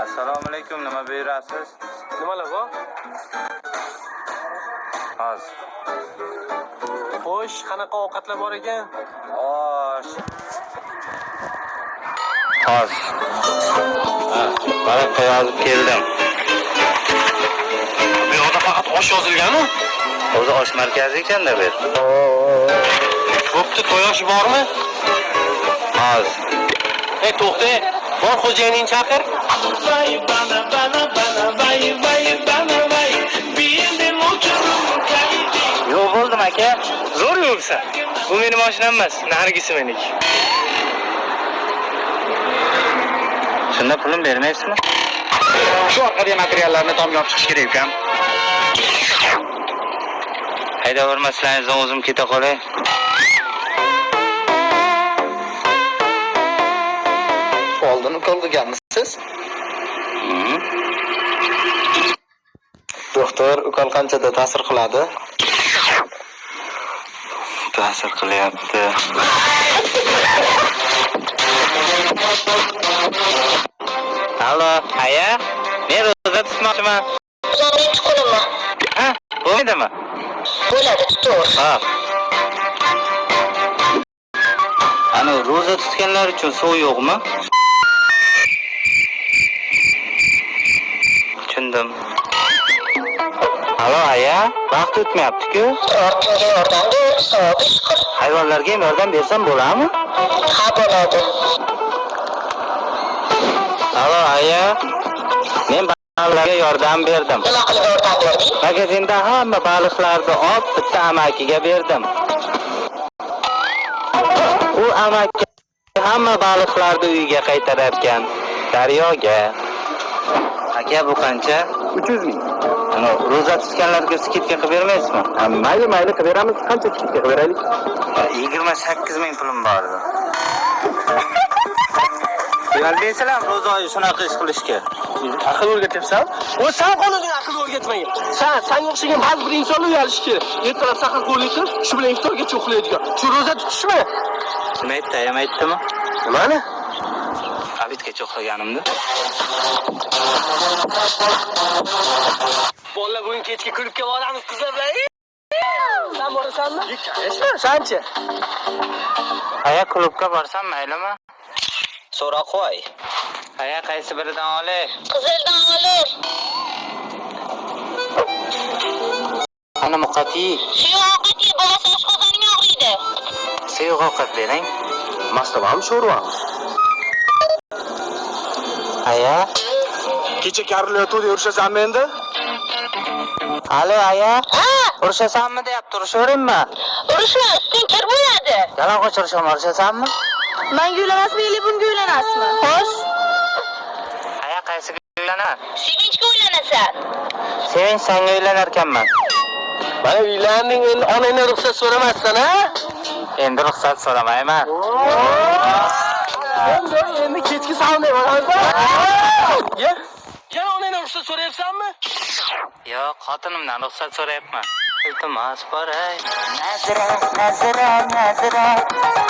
Assalomu alaykum, nima buyurasiz? Nimalar bor? Hozir. Xo'sh, qanaqa ovqatlar bor ekan? Osh. Hozir. Mana yozib keldim. Bu yoqda faqat osh yozilganmi? O'zi osh markazi ekanda bu. Bo'pti, to'y oshi bormi? Hozir. To'xta. Bor xo'jayiningni chaqir. Yo'q bo'ldim aka. Zo'r yo'lsa. Bu meni mashinam emas, nargisi meniki. Shunda pulim bermaysizmi? Shu orqali materiallarni tomga olib chiqish kerak ekan. Haydavermaslaringizdan o'zim keta qolay. Oldin ukol qilganmisiz? Doktor, ukol qanchada ta'sir qiladi? Ta'sir qilyapti. Alo, aya? Men ro'za tutmoqchiman. Birinchi kunimi? Ha, bo'lmaydimi? Bo'ladi, tutaver. Ha. Ana ro'za tutganlar uchun suv yo'qmi? Tushundim. Alo, aya? Vaqt o'tmayapti-ku. Ortimga yordam ber, savobi shukr. Hayvonlarga ham yordam bersam bo'ladimi? Ha, bo'ladi. Alo, aya? Men baliqlarga yordam berdim. Nima qilib yordam berding? Magazinda hamma baliqlarni olib bitta amakiga berdim. U amaki hamma baliqlarni uyiga qaytararkan, daryoga. Aka, bu qancha? 300 ming. Ana ro'za tutganlarga skidka qilib bermaysizmi? Mayli, qilib beramiz. Qancha skidka qilib beraylik? 28 ming pulim bor edi. Bilmaysizlar ro'za oyi shunaqa ish qilishga. Aql o'rgatyapsan? Sen qonunga aql o'rgatmagan. Sen o'xshagan ba'zi bir insonlar uyalishi kerak. Ertalab sahar qo'llik qilib, shu bilan iftorgacha uxlaydigan. Shu ro'za tutishmi? Nima aytdi, ayam aytdimi? Nimani? Habitgacha uxlaganimda. Bolalar bugun kechga klubga boramiz qizlar bilan. Sen borasanmi? Sanchi? Aya klubga borsam maylimi? So'ra qo'y. Aya qaysi biridan olay? Qizildan olur. Ana muqati, Shu ovqat ye, bolasi oshqozoning og'riydi. suyuq ovqat bering. Maslavam sho'rvami? Aya? Kecha karilayotganda urishasanmi endi? Alo, aya? Ha, Urushasanmi deyapti, urushaveringmi? urushma, usting kir bo'ladi. Yalang'och urushasanmi? Menga uylanasizmi, yoki bunga uylanasizmi? Xo'sh, Aya qaysiga uylanaman? sevinchga uylanasan. Sevinch senga uylanar ekanman. Mana uylanding, endi onangdan ruxsat so'ramassan, ha? Endi ruxsat so'ramayman. Endi kechki saunga boramiz. Yana onangdan ruxsat so'rayapsanmi? Yo'q, xotinimdan ruxsat so'rayapman. Iltimos, boray. Nazira, Nazira, Nazira.